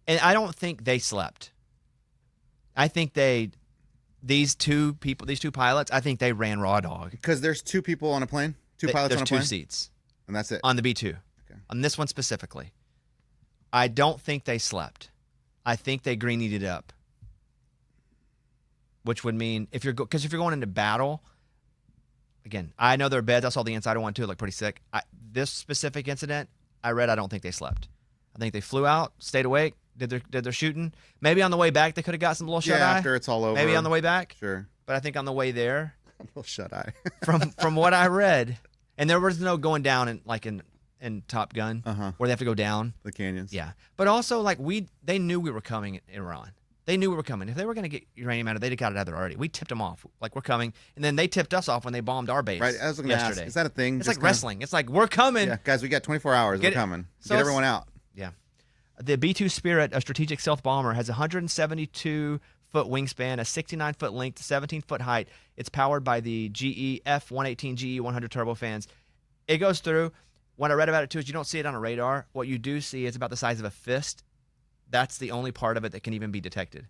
And I don't think they slept. I think these two pilots, I think they ran raw dog. Because there's 2 people on a plane, 2 pilots There's on a 2 plane, seats and that's it. on the B-2. Okay. On this one specifically, I don't think they slept. I think they greenied it up. which would mean if you're because if you're going into battle, again, I know their beds. I saw the Insider one too, look pretty sick. This specific incident, I don't think they slept. I think they flew out, stayed awake, did their shooting. Maybe on the way back they could have got some little shut eye. After it's all over. Maybe on the way back. Sure. But I think on the way there, A little shut eye. from what I read, and there was no going down in Top Gun where they have to go down The canyons. Yeah, but also like they knew we were coming in Iran. They knew we were coming. If they were going to get uranium out, they'd have got it out there already. We tipped them off, like we're coming, and then they tipped us off when they bombed our base. Right. I was going to ask, yesterday. is that a thing? It's Just like wrestling. It's like we're coming. Yeah, guys, we got 24 hours. We're coming. So Get everyone out. Yeah. The B-2 Spirit, a strategic stealth bomber, has a 172-foot wingspan, a 69-foot length, 17-foot height. It's powered by the GE F-118 GE 100 turbofans. It goes through. What I read about it too is you don't see it on a radar. What you do see is about the size of a fist. That's the only part of it that can even be detected.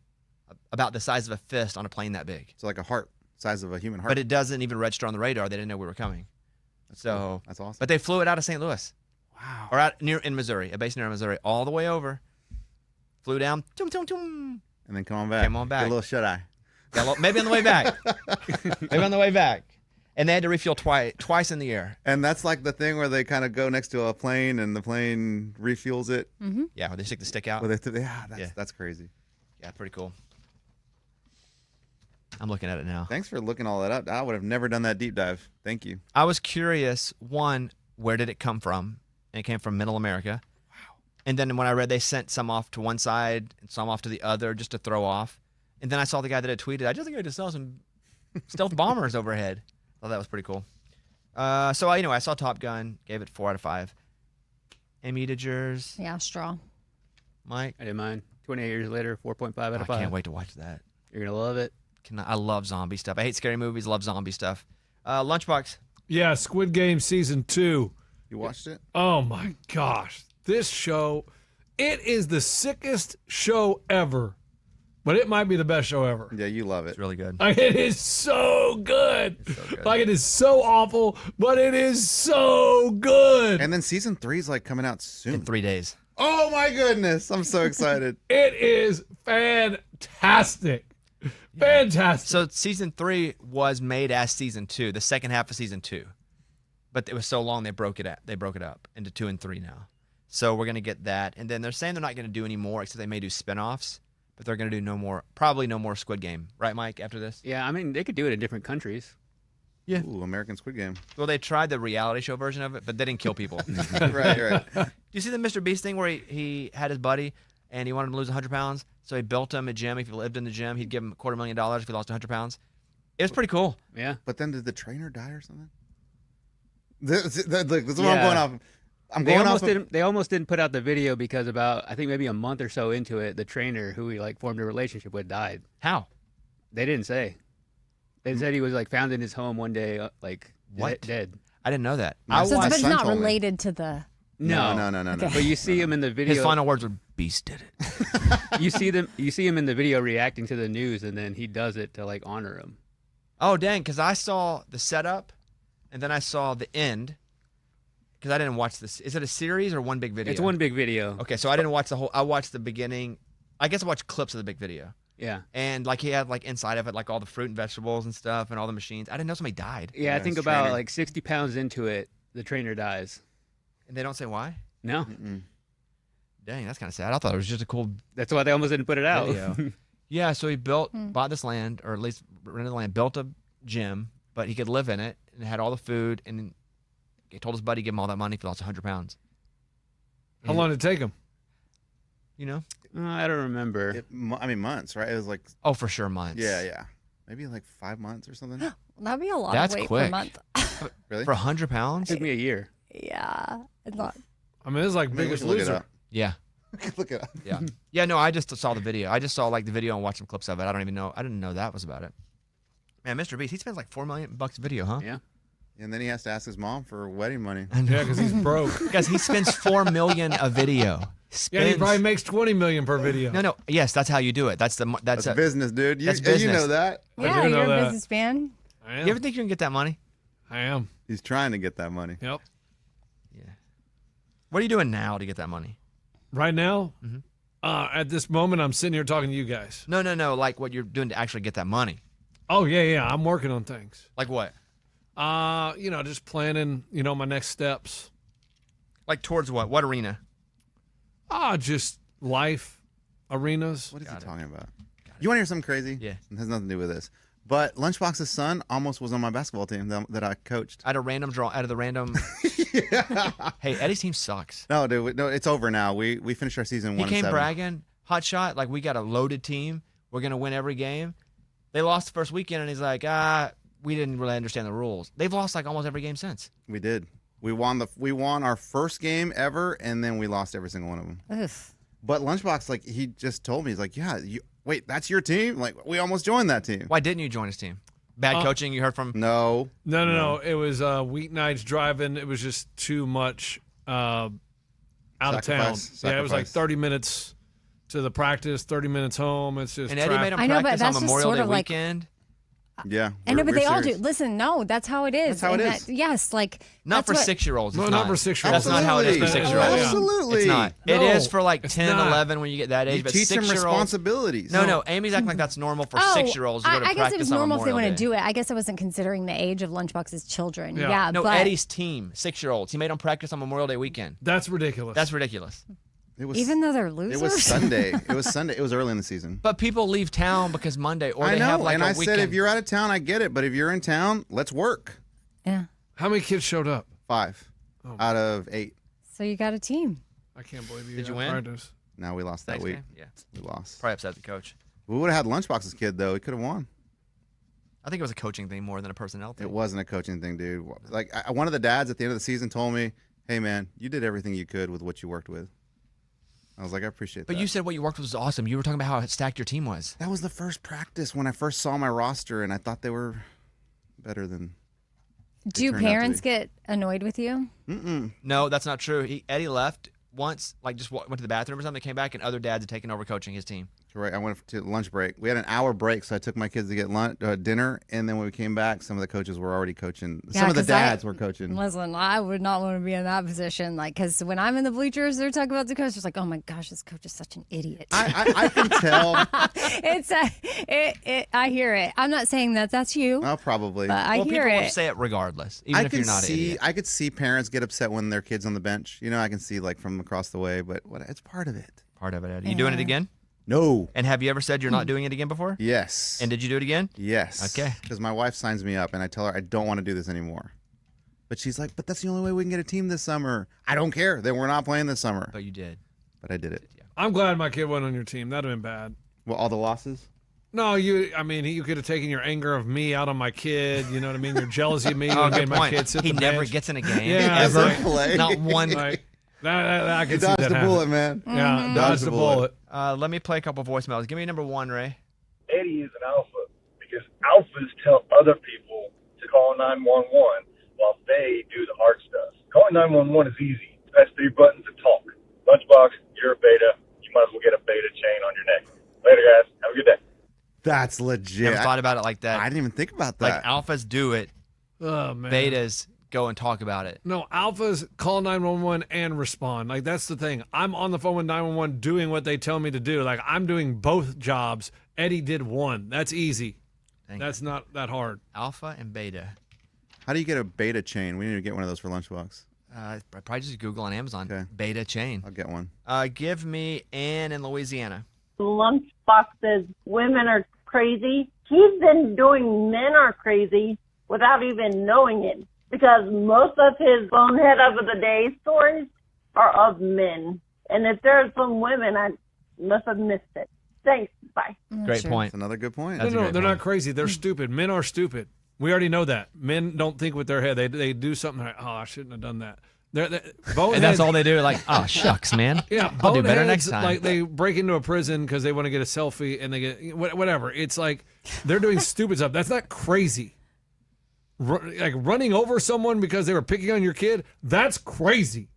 About the size of a fist on a plane that big. So like a heart, size of a human heart. But it doesn't even register on the radar. They didn't know we were coming. That's So cool. That's awesome. But they flew it out of St. Louis. Wow. Or out in Missouri, a base near Missouri, all the way over. Flew down, tum, tum, tum. And then come on back. Came on back. Get a little shut eye. Maybe on the way back. Maybe on the way back. And they had to refuel twice in the air. And that's like the thing where they kind of go next to a plane and the plane refuels it. Mm-hmm. Yeah, where they stick the stick out. Where that's crazy. Yeah, pretty cool. I'm looking at it now. Thanks for looking all that up. I would have never done that deep dive. Thank you. I was curious, one, where did it come from? And it came from Middle America. Wow. And then when I read they sent some off to one side and some off to the other just to throw off. And then I saw the guy that had tweeted, I just think I just saw some stealth bombers overhead. I thought that was pretty cool. So anyway, I saw Top Gun, gave it 4 out of 5. Emmy, did yours? Yeah, straw. Mike? I did mine. 28 years later, 4.5 out of 5. I can't wait to watch that. You're going to love it. I love zombie stuff. I hate scary movies, love zombie stuff. Lunchbox. Yeah, Squid Game season 2. You watched it? Oh my gosh. This show, it is the sickest show ever, but it might be the best show ever. Yeah, you love it. It's really good. Like, it is so good. Like, it is so awful, but it is so good. And then season 3 is like coming out soon. In 3 days. Oh my goodness. I'm so excited. It is fantastic. Fantastic. So season 3 was made as season 2, the second half of season 2. But it was so long they broke it up into 2 and 3 now. So we're gonna get that. And then they're saying they're not gonna do any more, except they may do spin-offs, but they're gonna do probably no more Squid Game. Right, Mike, after this? Yeah, I mean, they could do it in different countries. Yeah. Ooh, American Squid Game. Well, they tried the reality show version of it, but they didn't kill people. right. Do you see the Mr. Beast thing where he had his buddy and he wanted him to lose 100 pounds? So he built him a gym. If he lived in the gym, he'd give him $250,000 if he lost 100 pounds. It was pretty cool. Yeah. But then did the trainer die or something? This is what I'm going off. They almost didn't put out the video because about, I think maybe a month or so into it, the trainer who he like formed a relationship with died. How? They didn't say. They said he was like found in his home one day, like What? dead. I didn't know that. So My it's son not told me. related to the. No. Okay. But you see him in the video. His final words were, Beast did it. You see him in the video reacting to the news, and then he does it to like honor him. Oh, dang, because I saw the setup, and then I saw the end, because I didn't watch this. Is it a series or one big video? It's one big video. Okay, so I didn't watch the whole. I watched the beginning. I guess I watched clips of the big video. Yeah. And like he had like inside of it, like all the fruit and vegetables and stuff and all the machines. I didn't know somebody died. Yeah, I Yeah, think his about trainer. like 60 pounds into it, the trainer dies. And they don't say why? No. Dang, that's kind of sad. I thought it was just a cool That's why they almost didn't put it out. video. Yeah, so he bought this land, or at least rented the land, built a gym, but he could live in it and had all the food. And he told his buddy, give him all that money if he lost 100 pounds. How long did it take him? You know? I don't remember. Months, right? It was like, Oh, for sure, months. yeah. Maybe like 5 months or something. That'd be a lot That's of weight quick. per month. Really? For 100 pounds? It took me a year. Yeah, it's not. I mean, it's like Maybe we Biggest should look it Loser. up. Yeah. Look it up. Yeah. Yeah, no, I just saw the video. I just saw like the video and watched some clips of it. I didn't know that was about it. Man, Mr. Beast, he spends like $4 million a video, huh? Yeah. And then he has to ask his mom for wedding money. Yeah, because he's broke. Guys, he spends $4 million a video. Yeah, he probably makes $20 million per video. No. Yes, that's how you do it. That's That's business, dude. That's You business. know that. Yeah, do know you're a that. businessman. I am. You ever think you can get that money? I am. He's trying to get that money. Yep. Yeah. What are you doing now to get that money? Right now, At this moment, I'm sitting here talking to you guys. No. Like what you're doing to actually get that money. Oh, yeah. I'm working on things. Like what? Just planning, my next steps. Like towards what? What arena? Just life arenas. What is he talking about? You want to hear something crazy? Yeah. It has nothing to do with this. But Lunchbox's son almost was on my basketball team that I coached. I had a random draw out of the random. Hey, Eddie's team sucks. No, dude, no, it's over now. We finished our season 1-7. He came bragging, hot shot, like we got a loaded team. We're gonna win every game. They lost the first weekend, and he's like, we didn't really understand the rules. They've lost like almost every game since. We did. We won our first game ever, and then we lost every single one of them. Ugh. But Lunchbox, like, he just told me, he's like, yeah, wait, that's your team? Like, we almost joined that team. Why didn't you join his team? Bad coaching you heard from? No. No. It was weeknights driving. It was just too much out of town. Yeah, it was like 30 minutes to the practice, 30 minutes home. It's just And Eddie made him I know, but practice on that's just Memorial sort Day of like- weekend. Yeah. I know, but they all do. serious. Listen, no, that's how it is. That's how it And is. yes, like Not that's for what- 6-year-olds. No, It's not not for 6-year-olds. That's not how it is for Absolutely. 6-year-olds. Absolutely. It's not. No, it is for like it's 10, not. 11 when you get that age. You But teach them 6-year-olds. responsibilities. No. Amy's acting like that's normal for Oh, 6-year-olds to go to I guess practice it was on normal if they Memorial want to Day. do it. I guess I wasn't considering the age of Lunchbox's children. Yeah. Yeah, No, but Eddie's team, 6-year-olds. He made them practice on Memorial Day weekend. That's ridiculous. That's ridiculous. It was, even though they're losers, it was Sunday. It was Sunday. It was early in the season. But people leave town because Monday, or I they know, have like and a I weekend. said, if you're out of town, I get it. But if you're in town, let's work. yeah. How many kids showed up? 5 out of 8. So you got a team. I can't believe you. Did you had win? practice. Now we lost that Thanks, week. man. Yeah, We lost. probably upset the coach. We would have had Lunchbox's kid, though. He could have won. I think it was a coaching thing more than a personnel thing. It wasn't a coaching thing, dude. Like, one of the dads at the end of the season told me, hey, man, you did everything you could with what you worked with. I was like, I appreciate that. But you said what you worked with was awesome. You were talking about how stacked your team was. That was the first practice when I first saw my roster, and I thought they were better than. Do turned out to parents be. get annoyed with you? No, that's not true. Eddie left once, like just went to the bathroom or something, came back, and other dads had taken over coaching his team. Right, I went to lunch break. We had an hour break, so I took my kids to get dinner, and then when we came back, some of the coaches were already coaching. Yeah, Some of the 'cause I- dads were coaching. Listen, I would not want to be in that position. Like, because when I'm in the bleachers, they're talking about the coach. It's like, oh my gosh, this coach is such an idiot. I can tell. I hear it. I'm not saying that that's you, Oh, probably. but I well, hear people will it. say it regardless, even if you're not an idiot. I could see parents get upset when their kids on the bench. You know, I can see like from across the way, but it's part of it. Part of it, Eddie. You doing it again? No. And have you ever said you're not doing it again before? Yes. And did you do it again? Yes. Okay. Because my wife signs me up, and I tell her I don't want to do this anymore. But she's like, but that's the only way we can get a team this summer. I don't care. Then we're not playing this summer. But you did. But I did it. I'm glad my kid wasn't on your team. That'd have been bad. Well, all the losses? No, you could have taken your anger of me out on my kid. You know what I mean? Your jealousy of me. Oh, You good made my point. kid sit He the never bench. gets in a game. Yeah, ever. doesn't play. Not one. Like, that I You can see dodged that the happen. bullet, man. Yeah, Dodged dodged the the bullet. bullet. Let me play a couple voicemails. Give me number 1, Ray. Eddie is an alpha because alphas tell other people to call 911 while they do the hard stuff. Calling 911 is easy. Press 3 buttons and talk. Lunchbox, you're a beta. You might as well get a beta chain on your neck. Later, guys. Have a good day. That's legit. Never thought about it like that. I didn't even think about Like that. alphas do it, Oh man. betas go and talk about it. No, alphas call 911 and respond. Like that's the thing. I'm on the phone with 911 doing what they tell me to do. Like I'm doing both jobs. Eddie did one. That's easy. That's not that hard. Alpha and beta. How do you get a beta chain? We need to get one of those for Lunchbox. Probably just Google on Amazon. Okay. Beta chain. I'll get one. Give me Ann in Louisiana. Lunchbox says women are crazy. He's been doing men are crazy without even knowing it because most of his bonehead of the day stories are of men. And if there's some women, I must have missed it. Thanks. Bye. Great point. That's another good point. That's a No, great they're point. not crazy. They're stupid. Men are stupid. We already know that. Men don't think with their head. They do something like, oh, I shouldn't have done that. And that's all they do. Like, oh, shucks, man. Yeah, I'll do better boneheads, next time. Like they break into a prison because they want to get a selfie and they get whatever. It's like they're doing stupid stuff. That's not crazy. Like running over someone because they were picking on your kid. That's crazy.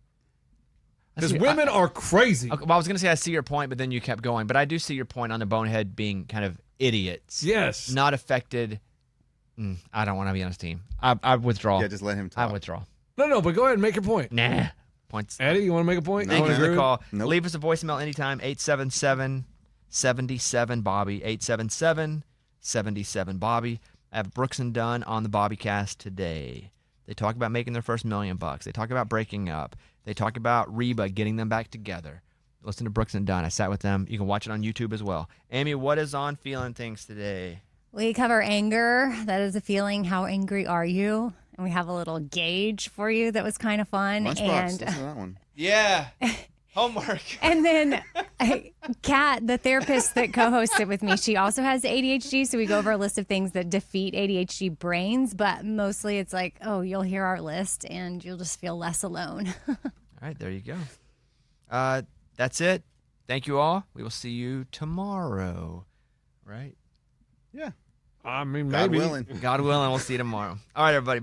Because women are crazy. Okay, well, I was going to say I see your point, but then you kept going. But I do see your point on the bonehead being kind of idiots. Yes. Not affected. I don't want to be on his team. I withdraw. Yeah, just let him talk. I withdraw. No, but go ahead and make your point. Nah. Points. Eddie, you want to make a point? Thank you for the call. Nope. Leave us a voicemail anytime. 877-77-Bobby. 877-77-Bobby. I have Brooks and Dunn on the Bobbycast today. They talk about making their first $1 million. They talk about breaking up. They talk about Reba getting them back together. Listen to Brooks and Dunn. I sat with them. You can watch it on YouTube as well. Amy, what is on Feeling Things today? We cover anger. That is a feeling. How angry are you? And we have a little gauge for you that was kind of fun. Lunchbox, And listen to that one. Yeah. Homework. And then Kat, the therapist that co-hosted with me, she also has ADHD. So we go over a list of things that defeat ADHD brains. But mostly it's like, oh, you'll hear our list and you'll just feel less alone. All right, there you go. That's it. Thank you all. We will see you tomorrow. Right? Yeah. I mean, God maybe. willing. God willing, we'll see you tomorrow. All right, everybody. Bye.